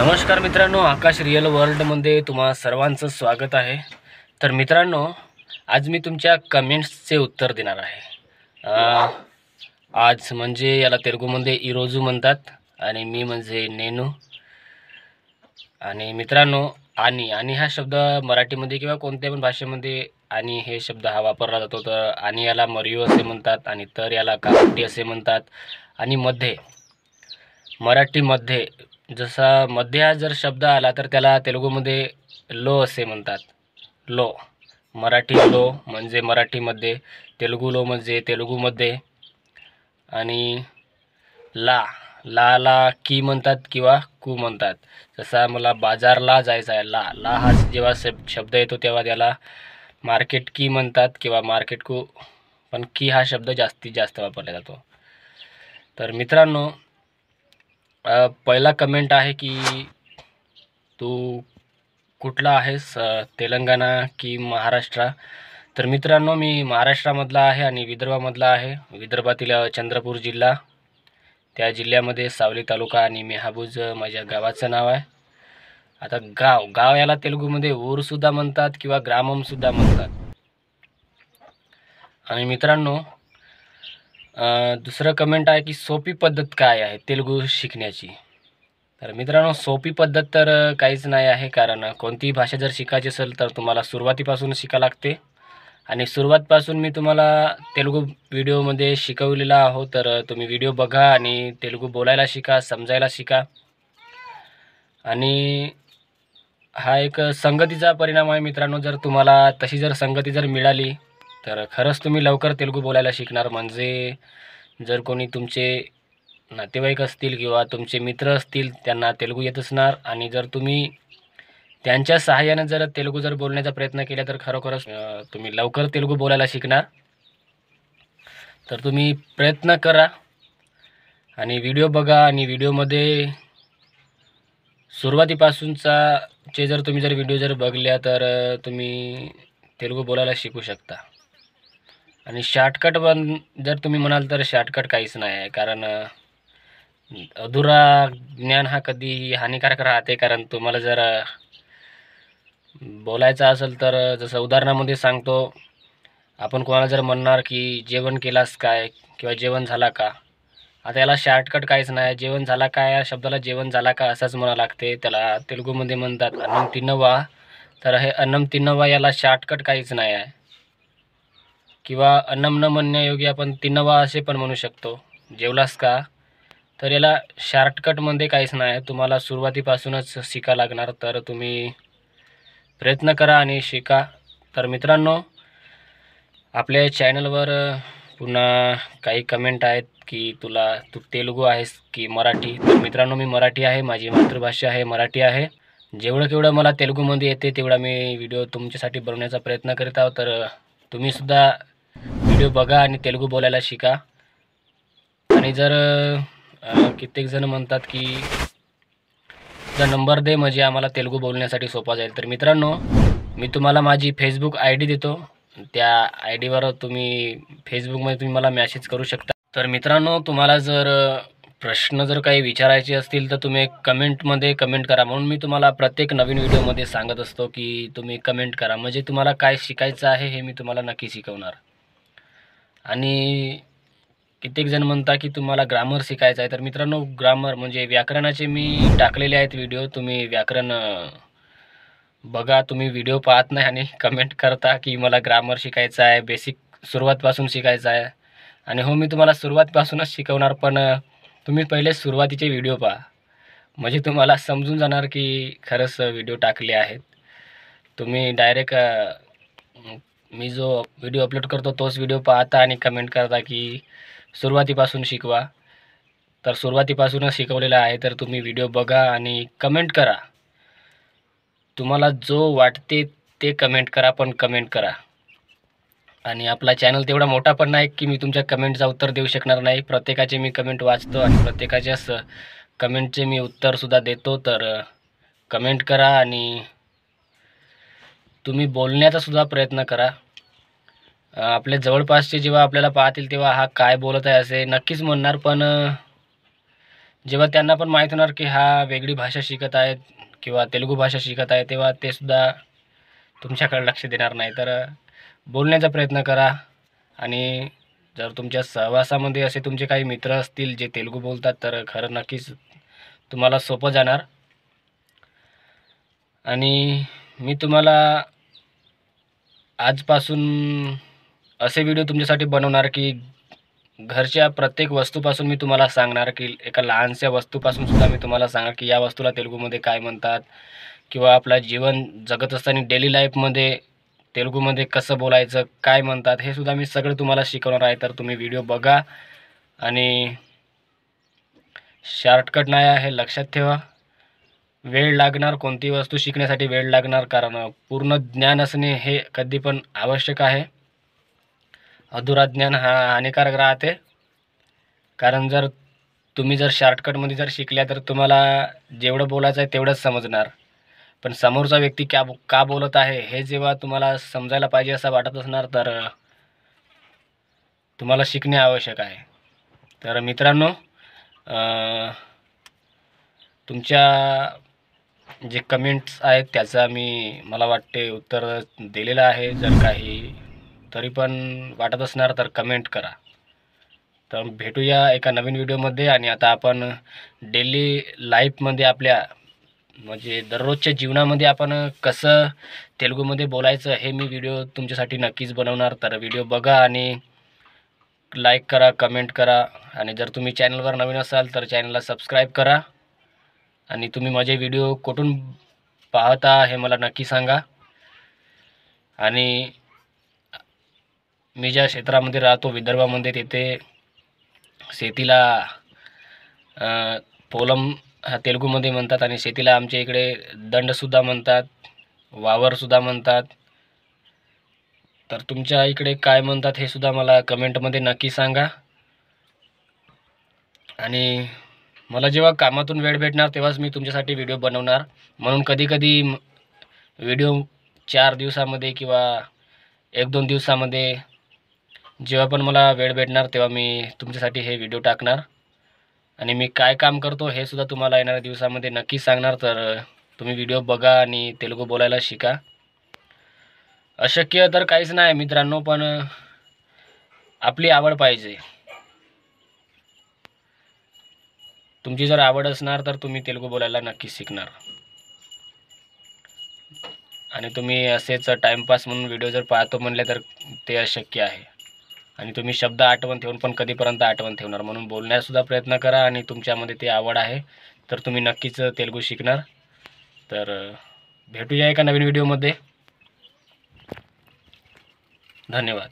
नमस्कार मित्रांनो, आकाश रिअल वर्ल्डमध्ये तुम्हा सर्वांचं स्वागत आहे। तर मित्रांनो, आज मी तुमच्या कमेंट्सचे उत्तर देणार आहे। आज म्हणजे याला तेलुगूमध्ये इरोजू म्हणतात आणि मी म्हणजे नेनू। आणि मित्रांनो, आणि हा शब्द मराठीमध्ये किंवा कोणत्या पण भाषेमध्ये आणि हे शब्द हा वापरला जातो। तर आणि याला मरियो असे म्हणतात आणि तर याला कावटी असे म्हणतात। आणि मध्ये मराठीमध्ये जसा मध्ये हा जर शब्द आला तर त्याला तेलुगूमध्ये लो असे म्हणतात। लो, मराठी लो म्हणजे मराठीमध्ये, तेलुगू लो म्हणजे तेलुगूमध्ये। आणि ला ला की म्हणतात किंवा कू म्हणतात। जसा मला बाजारला जायचं आहे, ला ला हा जेव्हा शब्द येतो तेव्हा त्याला मार्केट की म्हणतात किंवा मार्केट कू, पण की हा शब्द जास्तीत जास्त वापरला जातो। तर मित्रांनो, पहिला कमेंट आहे की तू कुठला आहेस, तेलंगणा की महाराष्ट्र। तर मित्रांनो, मी महाराष्ट्रामधला आहे आणि विदर्भामधला आहे। विदर्भातील चंद्रपूर जिल्हा, त्या जिल्ह्यामध्ये सावली तालुका आणि मेहाबूज माझ्या गावाचं नाव आहे। आता गाव याला तेलुगूमध्ये ऊरसुद्धा म्हणतात किंवा ग्राममसुद्धा म्हणतात। आणि मित्रांनो, दुसरं कमेंट आहे की सोपी पद्धत काय आहे तेलुगू शिकण्याची। तर मित्रांनो, सोपी पद्धत तर काहीच नाही आहे, कारण कोणतीही भाषा जर शिकायची असेल तर तुम्हाला सुरुवातीपासून शिकायला लागते। आणि सुरुवातीपासून मी तुम्हाला तेलुगू व्हिडिओमध्ये शिकवलेला आहो, तर तुम्ही व्हिडिओ बघा आणि तेलुगू बोलायला शिका, समजायला शिका। आणि हा एक संगतीचा परिणाम आहे मित्रांनो। जर तुम्हाला तशी जर संगती जर मिळाली तर खरंच तुम्ही लवकर तेलुगू बोलायला शिकणार। म्हणजे जर कोणी तुमचे नातेवाईक असतील किंवा तुमचे मित्र असतील त्यांना तेलुगू येत असणार, आणि जर तुम्ही त्यांच्या सहाय्याने जर तेलुगू जर बोलण्याचा प्रयत्न केला तर खरोखरच तुम्ही लवकर तेलुगू बोलायला शिकणार। तर तुम्ही प्रयत्न करा आणि व्हिडिओ बघा, आणि व्हिडिओमध्ये सुरुवातीपासूनचे जर तुम्ही जर व्हिडिओ जर बघल्या तर तुम्ही तेलुगू बोलायला शिकू शकता। आणि शॉर्टकट पण जर तुम्ही म्हणाल तर शॉर्टकट काहीच नाही आहे, कारण अधुरा ज्ञान हा कधी हानिकारक राहते। कारण तुम्हाला जर बोलायचं असेल तर जसं उदाहरणामध्ये सांगतो, आपण कोणाला जर म्हणणार की जेवण केलास काय किंवा जेवण झाला का, आता याला शॉर्टकट काहीच नाही। जेवण झाला का या शब्दाला जेवण झाला का असंच म्हणावं लागते। त्याला तेलुगूमध्ये म्हणतात अन्नम तिन्नवा। तर हे अन्नम तिन्नवा याला शॉर्टकट काहीच नाही आहे, किंवा अन्नम न म्हणण्यायोगी आपण तिन्नवा असे पण म्हणू शकतो, जेवलास का। तर याला शॉर्टकटमध्ये काहीच नाही, तुम्हाला सुरुवातीपासूनच शिका लागणार। तर तुम्ही प्रयत्न करा आणि शिका। तर मित्रांनो, आपल्या चॅनलवर पुन्हा काही कमेंट आहेत की तू तेलुगू आहेस की मराठी। तर मित्रांनो, मी मराठी आहे, माझी मातृभाषा आहे मराठी आहे। जेवढं मला तेलुगूमध्ये येते तेवढा मी व्हिडिओ तुमच्यासाठी बनवण्याचा प्रयत्न करीत आहोत। तर तुम्हीसुद्धा व्हिडिओ बघा आणि तेलुगू बोलायला शिका। आणि जर कित्येक जण म्हणतात की नंबर दे म्हणजे आम्हाला तेलुगू बोलण्यासाठी सोपा जाईल। तर मित्रांनो, मी तुम्हाला माझी फेसबुक ID देतो, त्या IDवर तुम्ही फेसबुकमध्ये तुम्ही मला मेसेज करू शकता। तर मित्रांनो, तुम्हाला जर प्रश्न जर काही विचारायचे असतील तर तुम्ही कमेंटमध्ये कमेंट करा। म्हणून मी तुम्हाला प्रत्येक नवीन व्हिडिओमध्ये सांगत असतो की तुम्ही कमेंट करा, म्हणजे तुम्हाला काय शिकायचं आहे हे मी तुम्हाला नक्की शिकवणार। आणि कित्येक जण म्हणता की तुम्हाला ग्रामर शिकायचं आहे। तर मित्रांनो, ग्रामर म्हणजे व्याकरणाचे मी टाकलेले आहेत व्हिडिओ, तुम्ही व्याकरण बघा। तुम्ही व्हिडिओ पाहत नाही आणि कमेंट करता की मला ग्रामर शिकायचं आहे, बेसिक सुरुवातीपासून शिकायचं आहे। आणि हो, मी तुम्हाला सुरुवातीपासूनच शिकवणार, पण तुम्ही पहिले सुरुवातीचे व्हिडिओ पहा, म्हणजे तुम्हाला समजून जाणार की खरंच व्हिडिओ टाकले आहेत। तुम्ही डायरेक्ट मी जो व्हिडिओ अपलोड करतो तोच व्हिडिओ पाहता आणि कमेंट करता की सुरुवातीपासून शिकवा। तर सुरुवातीपासूनच शिकवलेलं आहे, तर तुम्ही व्हिडिओ बघा आणि कमेंट करा। तुम्हाला जो वाटते ते कमेंट करा, पण कमेंट करा। आणि आपला चॅनल तेवढा मोठा पण नाही की मी तुमच्या कमेंटचा उत्तर देऊ शकणार नाही। प्रत्येकाचे मी कमेंट वाचतो आणि प्रत्येकाच्याच कमेंटचे मी उत्तरसुद्धा देतो। तर कमेंट करा आणि तुम्ही बोलण्याचा सुद्धा प्रयत्न करा। आपल्या जवळपासचे जेव्हा आपल्याला पाहतील तेव्हा हा काय बोलत आहे असे नक्कीच म्हणणार, पण जेव्हा त्यांना पण माहीत होणार की हा वेगळी भाषा शिकत आहेत किंवा तेलुगू भाषा शिकत आहे, तेव्हा ते सुद्धा तुमच्याकडे लक्ष देणार नाही. तर बोलण्याचा प्रयत्न करा. आणि जर तुमच्या सहवासामध्ये असे तुमचे काही मित्र असतील जे तेलुगू बोलतात, तर खरं नक्कीच तुम्हाला सोपं जाणार. आणि मी तुम्हाला आजपासून असे व्हिडिओ तुमच्यासाठी बनवणार की घरच्या प्रत्येक वस्तूपासून मी तुम्हाला सांगणार, की एका लहानशा वस्तूपासून सुद्धा मी तुम्हाला सांगणार की या वस्तूला तेलुगूमध्ये काय म्हणतात, किंवा आपलं जीवन जगत असताना डेली लाईफमध्ये तेलुगूमध्ये कसं बोलायचं, काय म्हणतात, हे सुद्धा मी सगळं तुम्हाला शिकवणार आहे. तर तुम्ही व्हिडिओ बघा आणि शॉर्टकट नाही आहे हे लक्षात ठेवा. वेळ लागणार, कोणतीही वस्तू शिकण्यासाठी वेळ लागणार, कारण पूर्ण ज्ञान असणे हे कधी पण आवश्यक आहे. अधुरा ज्ञान हा हानिकारक राहते. कारण जर तुम्ही शॉर्टकटमध्ये शिकल्या, तर तुम्हाला जेवढं बोलायचं आहे तेवढंच समजणार. पण समोरचा व्यक्ती का बोलत आहे हे जेव्हा तुम्हाला समजायला पाहिजे असं वाटत असणार, तर तुम्हाला शिकणे आवश्यक आहे. तर मित्रांनो, तुमच्या जे कमेंट्स आहेत त्याचा मला वाटते उत्तर दिलेलं आहे. जर काही तरी पण वाटत असणार तर कमेंट करा. तर भेटूया एका नवीन व्हिडिओमध्ये. आणि आता आपण डेली लाईफमध्ये आपल्या म्हणजे दररोजच्या जीवनामध्ये आपण कसं तेलुगूमध्ये बोलायचं हे मी व्हिडिओ तुमच्यासाठी नक्कीच बनवणार. तर व्हिडिओ बघा आणि लाईक करा, कमेंट करा. आणि जर तुम्ही चॅनलवर नवीन असाल तर चॅनलला सबस्क्राईब करा. आणि तुम्ही माझे व्हिडिओ कुठून पाहता हे मला नक्की सांगा. आणि मी ज्या क्षेत्रामध्ये राहतो विदर्भामध्ये, तिथे शेतीला पोलम हा तेलुगूमध्ये म्हणतात, आणि शेतीला आमच्या इकडे दंडसुद्धा म्हणतात, वावरसुद्धा म्हणतात. तर तुमच्या इकडे काय म्हणतात हे सुद्धा मला कमेंटमध्ये नक्की सांगा. आणि मला जेव्हा कामातून वेळ भेटणार तेव्हाच मी तुमच्यासाठी व्हिडिओ बनवणार. म्हणून कधीकधी व्हिडिओ 4 दिवसामध्ये किंवा 1-2 दिवसामध्ये जेव्हा पण मला वेळ भेटणार तेव्हा मी तुमच्यासाठी हे व्हिडिओ टाकणार. आणि मी काय काम करतो हे सुद्धा तुम्हाला येणाऱ्या दिवसामध्ये नक्की सांगणार. तर तुम्ही व्हिडिओ बघा आणि तेलुगू बोलायला शिका. अशक्य तर काहीच नाही मित्रांनो, पण आपली आवड पाहिजे. तुमची जर आवड असणार तर तुम्ही तेलुगू बोलायला नक्की शिकणार. आणि तुम्ही असेच टाईमपास म्हणून व्हिडिओ जर पाहतो म्हणले तर ते अशक्य आहे. आणि तुम्ही शब्द आठवण ठेवून पण कधीपर्यंत आठवण ठेवणार. म्हणून बोलण्यासुद्धा प्रयत्न करा. आणि तुमच्यामध्ये ते आवड आहे तर तुम्ही नक्कीच तेलुगू शिकणार. तर भेटूया एका नवीन व्हिडिओमध्ये. धन्यवाद.